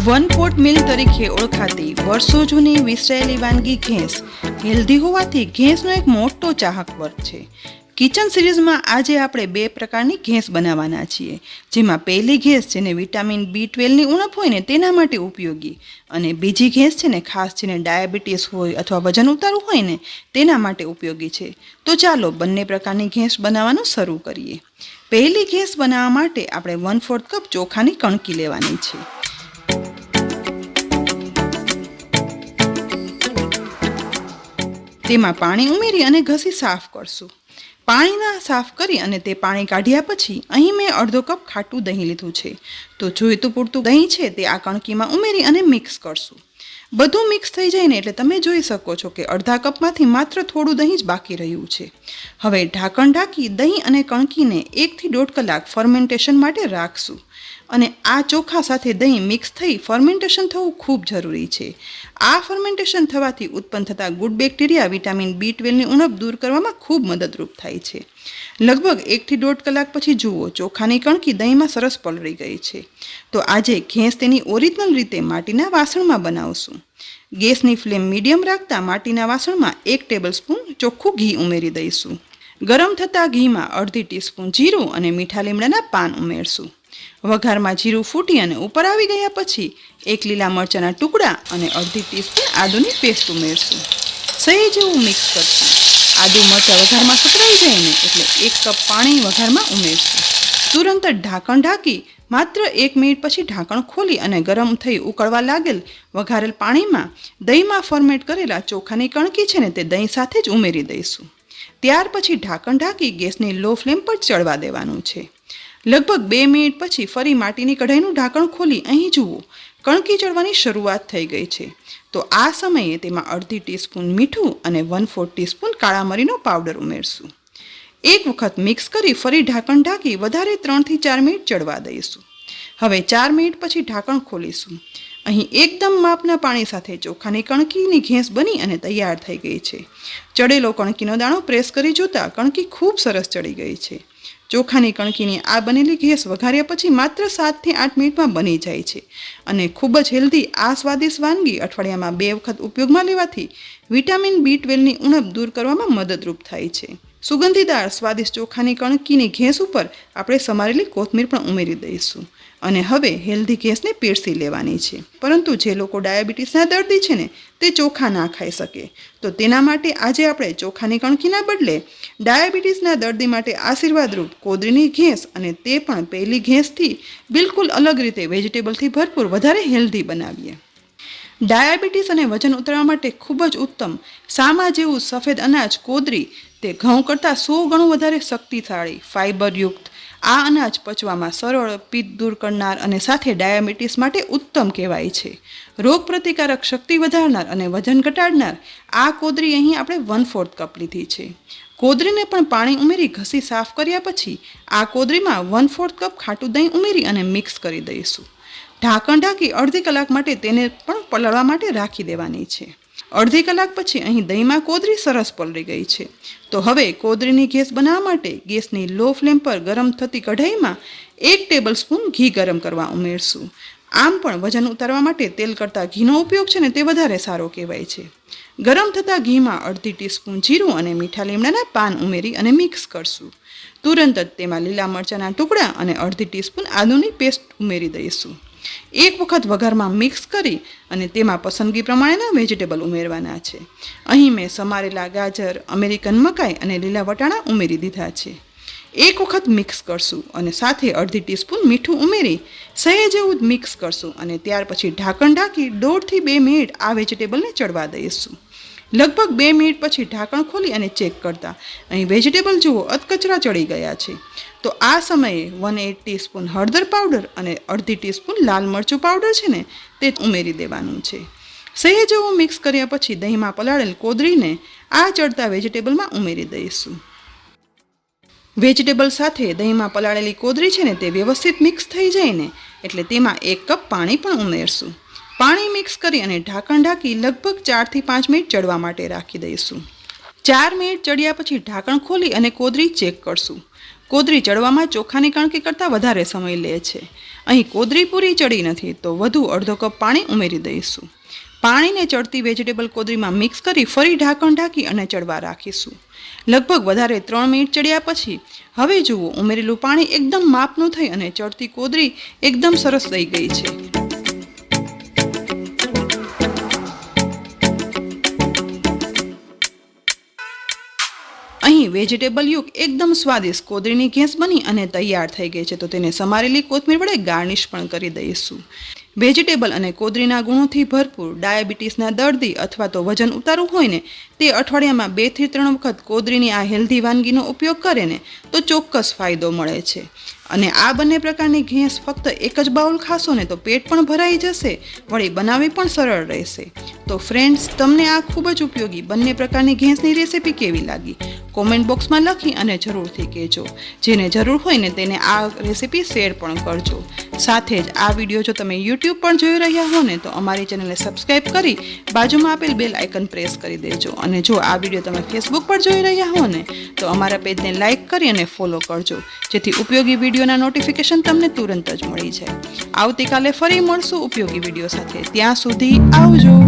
One pot મિલ તરીકે ઓળખાતી વર્ષો જૂની વિસરાયેલી વાનગી ઘેંસ હેલ્ધી હોવાથી ઘેંસનો એક મોટો ચાહક વર્ગ છે. કિચન સિરીઝમાં આજે આપણે 2 પ્રકારની ઘેંસ બનાવવાના છીએ, જેમાં પહેલી ઘેંસ જેને વિટામિન B12ની ઉણપ હોય ને તેના માટે ઉપયોગી, અને બીજી ઘેંસ છે ને ખાસ જેને ડાયાબિટીસ હોય અથવા વજન ઉતારવું હોય ને તેના માટે ઉપયોગી છે. તો ચાલો બંને પ્રકારની ઘેંસ બનાવવાનું શરૂ કરીએ. પહેલી ઘેંસ બનાવવા માટે આપણે 1/4 કપ ચોખાની કણકી લેવાની છે. તેમાં પાણી ઉમેરી અને ઘસી સાફ કરશું. પાણીના સાફ કરી અને તે પાણી કાઢ્યા પછી અહીં મેં અડધો કપ ખાટું દહીં લીધું છે. તો જોઈતું પૂરતું દહીં છે તે આ કણકીમાં ઉમેરી અને મિક્સ કરશું. બધું મિક્સ થઈ જાય ને એટલે તમે જોઈ શકો છો કે અડધા કપમાંથી માત્ર થોડું દહીં જ બાકી રહ્યું છે. હવે ઢાંકણ ઢાંકી દહીં અને કણકીને 1 થી 1.5 કલાક ફર્મેન્ટેશન માટે રાખશું. અને આ ચોખા સાથે દહીં મિક્સ થઈ ફર્મેન્ટેશન થવું ખૂબ જરૂરી છે. આ ફર્મેન્ટેશન થવાથી ઉત્પન્ન થતા ગુડ બેક્ટેરિયા વિટામિન B12ની ઉણપ દૂર કરવામાં ખૂબ મદદરૂપ થાય છે. લગભગ 1 થી 1.5 કલાક પછી જુઓ ચોખાની કણકી દહીંમાં સરસ પલળી ગઈ છે. તો આજે ઘેંસ તેની ઓરિજિનલ રીતે માટીના વાસણમાં બનાવશું. ગેસની ફ્લેમ મીડિયમ રાખતા માટીના વાસણમાં 1 ટેબલસ્પૂન ચોખ્ખું ઘી ઉમેરી દઈશું. ગરમ થતા ઘીમાં અડધી ટીસ્પૂન જીરું અને મીઠા લીમડાના પાન ઉમેરશું. વઘારમાં જીરું ફૂટી અને ઉપર આવી ગયા પછી 1 લીલા મરચાંના ટુકડા અને અડધી ટીસ્પૂન આદુની પેસ્ટ ઉમેરશું. સહેજ જેવું મિક્સ કરશું. આદુ મરચાં વઘારમાં સતરાઈ જાય ને એટલે 1 કપ પાણી વઘારમાં ઉમેરશું. તુરંત જ ઢાંકણ ઢાંકી માત્ર 1 મિનિટ પછી ઢાંકણ ખોલી અને ગરમ થઈ ઉકળવા લાગેલ વઘારેલ પાણીમાં દહીંમાં ફર્મેન્ટ કરેલા ચોખાની કણકી છે ને તે દહીં સાથે જ ઉમેરી દઈશું. ત્યાર પછી ઢાંકણ ઢાંકી ગેસની લો ફ્લેમ પર ચડવા દેવાનું છે. લગભગ 2 મિનિટ પછી ફરી માટીની કઢાઈનું ઢાંકણ ખોલી અહીં જુઓ કણકી ચડવાની શરૂઆત થઈ ગઈ છે. તો આ સમયે તેમાં અડધી ટીસ્પૂન મીઠું અને 1/4 ટીસ્પૂન કાળા મરીનો પાવડર ઉમેરશું. એક વખત મિક્સ કરી ફરી ઢાંકણ ઢાંકી વધારે 3 થી 4 મિનિટ ચડવા દઈશું. હવે 4 મિનિટ પછી ઢાંકણ ખોલીશું. અહીં એકદમ માપના પાણી સાથે ચોખાની કણકીની ઘેંસ બની અને તૈયાર થઈ ગઈ છે. ચડેલો કણકીનો દાણો પ્રેસ કરી જોતા કણકી ખૂબ સરસ ચડી ગઈ છે. ચોખાની કણકીની આ બનેલી ઘેંસ વઘાર્યા પછી માત્ર 7 થી 8 મિનિટમાં બની જાય છે અને ખૂબ જ હેલ્ધી આ સ્વાદિષ્ટ વાનગી અઠવાડિયામાં 2 વખત ઉપયોગમાં લેવાથી વિટામિન B12ની ઉણપ દૂર કરવામાં મદદરૂપ થાય છે. સુગંધીદાર સ્વાદિષ્ટ ચોખાની કણકીની ઘેંસ ઉપર આપણે સમારેલી કોથમીર પણ ઉમેરી દઈશું. અને હવે હેલ્ધી ઘેંસને પીરસી લેવાની છે. પરંતુ જે લોકો ડાયાબિટીસના દર્દી છે ને તે ચોખા ના ખાઈ શકે, તો તેના માટે આજે આપણે ચોખાની કણકીના બદલે ડાયાબિટીસના દર્દી માટે આશીર્વાદરૂપ કોદરીની ઘેંસ, અને તે પણ પહેલી ઘેંસથી બિલકુલ અલગ રીતે વેજીટેબલથી ભરપૂર વધારે હેલ્ધી બનાવીએ. ડાયાબિટીસ અને વજન ઉતારવા માટે ખૂબ જ ઉત્તમ સામા જેવું સફેદ અનાજ કોદરી તે ઘઉં કરતાં 100 ગણું વધારે શક્તિશાળી ફાઇબરયુક્ત આ અનાજ પચવામાં સરળ, પિત્ત દૂર કરનાર અને સાથે ડાયાબિટીસ માટે ઉત્તમ કહેવાય છે. રોગ પ્રતિકારક શક્તિ વધારનાર અને વજન ઘટાડનાર આ કોદરી અહીં આપણે 1/4 કપ લીધી છે. કોદરીને પણ પાણી ઉમેરી ઘસી સાફ કર્યા પછી આ કોદરીમાં 1/4 કપ ખાટું દહીં ઉમેરી અને મિક્સ કરી દઈશું. ઢાંકણ ઢાંકી અડધી કલાક માટે તેને પણ પલળવા માટે રાખી દેવાની છે. અડધી કલાક પછી અહીં દહીંમાં કોદરી સરસ પલળી ગઈ છે. તો હવે કોદરીની ઘેંસ બનાવવા માટે ગેસની લો ફ્લેમ પર ગરમ થતી કઢાઈમાં 1 ટેબલસ્પૂન ઘી ગરમ કરવા ઉમેરશું. આમ પણ વજન ઉતારવા માટે તેલ કરતાં ઘીનો ઉપયોગ છે ને તે વધારે સારો કહેવાય છે. ગરમ થતા ઘીમાં અડધી ટીસ્પૂન જીરું અને મીઠા લીમડાના પાન ઉમેરી અને મિક્સ કરશું. તુરંત જ તેમાં લીલા મરચાંના ટુકડા અને અડધી ટીસ્પૂન આદુની પેસ્ટ ઉમેરી દઈશું. એક વખત વઘારમાં મિક્સ કરી અને તેમાં પસંદગી પ્રમાણેના વેજીટેબલ ઉમેરવાના છે. અહીં મેં સમારેલા ગાજર, અમેરિકન મકાઈ અને લીલા વટાણા ઉમેરી દીધા છે. એક વખત મિક્સ કરશું અને સાથે અડધી ટીસ્પૂન મીઠું ઉમેરી સહેજ જેવું મિક્સ કરશું અને ત્યાર પછી ઢાંકણ ઢાંકી 1.5 થી 2 મિનિટ આ વેજીટેબલને ચડવા દઈશું. લગભગ 2 મિનિટ પછી ઢાંકણ ખોલી અને ચેક કરતા અહીં વેજીટેબલ જુઓ અધકચરા ચડી ગયા છે. તો આ સમયે 1/8 ટીસ્પૂન હળદર પાવડર અને અડધી ટીસ્પૂન લાલ મરચું પાવડર છે ને તે ઉમેરી દેવાનું છે. સહેજ જેવું મિક્સ કર્યા પછી દહીંમાં પલાળેલ કોદરીને આ ચડતા વેજીટેબલમાં ઉમેરી દઈશું. વેજીટેબલ સાથે દહીંમાં પલાળેલી કોદરી છે ને તે વ્યવસ્થિત મિક્સ થઈ જાય ને એટલે તેમાં 1 કપ પાણી પણ ઉમેરશું. પાણી મિક્સ કરી અને ઢાંકણ ઢાંકી લગભગ 4 થી 5 મિનિટ ચડવા માટે રાખી દઈશું. 4 મિનિટ ચડ્યા પછી ઢાંકણ ખોલી અને કોદરી ચેક કરશું. કોદરી ચડવામાં ચોખાની કણકી કરતાં વધારે સમય લે છે. અહીં કોદરી પૂરી ચડી નથી તો વધુ અડધો કપ પાણી ઉમેરી દઈશું. પાણીને ચડતી વેજીટેબલ કોદરીમાં મિક્સ કરી ફરી ઢાંકણ ઢાંકી અને ચડવા રાખીશું. લગભગ વધારે 3 મિનિટ ચડ્યા પછી હવે જુઓ, ઉમેરેલું પાણી એકદમ માપનું થઈ અને ચડતી કોદરી એકદમ સરસ થઈ ગઈ છે. અહીં વેજીટેબલ યુગ એકદમ સ્વાદિષ્ટ કોદરીની ઘેંસ બની અને તૈયાર થઈ ગઈ છે. તો તેને સમારેલી કોથમીર વડે ગાર્નિશ પણ કરી દઈશું. વેજીટેબલ અને કોદરીના ગુણોથી ભરપૂર ડાયાબિટીસના દર્દી અથવા તો વજન ઉતારવું હોય ને તે અઠવાડિયામાં 2 થી 3 વખત કોદરીની આ હેલ્ધી વાનગીનો ઉપયોગ કરે ને તો ચોક્કસ ફાયદો મળે છે. અને આ બંને પ્રકારની ઘેંસ ફક્ત એક જ બાઉલ ખાશો ને તો પેટ પણ ભરાઈ જશે, વળી બનાવવી પણ સરળ રહેશે. તો ફ્રેન્ડ્સ, તમને આ ખૂબ જ ઉપયોગી બંને પ્રકારની ઘેંસની રેસીપી કેવી લાગી? કોમેન્ટ બોક્સમાં લખી અને જરૂરથી કહેજો. જેને જરૂર હોય ને તેને આ રેસીપી શેર પણ કરજો. સાથે જ આ વિડીયો જો તમે યુટ્યુબ પર જોઈ રહ્યા હો ને તો અમારી ચેનલને સબસ્ક્રાઈબ કરી બાજુમાં આપેલ બેલ આઇકન પ્રેસ કરી દેજો. અને જો આ વિડીયો તમે ફેસબુક પર જોઈ રહ્યા હો ને તો અમારા પેજને લાઇક કરી અને ફોલો કરજો, જેથી ઉપયોગી વિડીયોના નોટિફિકેશન તમને તુરંત જ મળી જાય. આવતીકાલે ફરી મળશું ઉપયોગી વિડીયો સાથે. ત્યાં સુધી આવજો.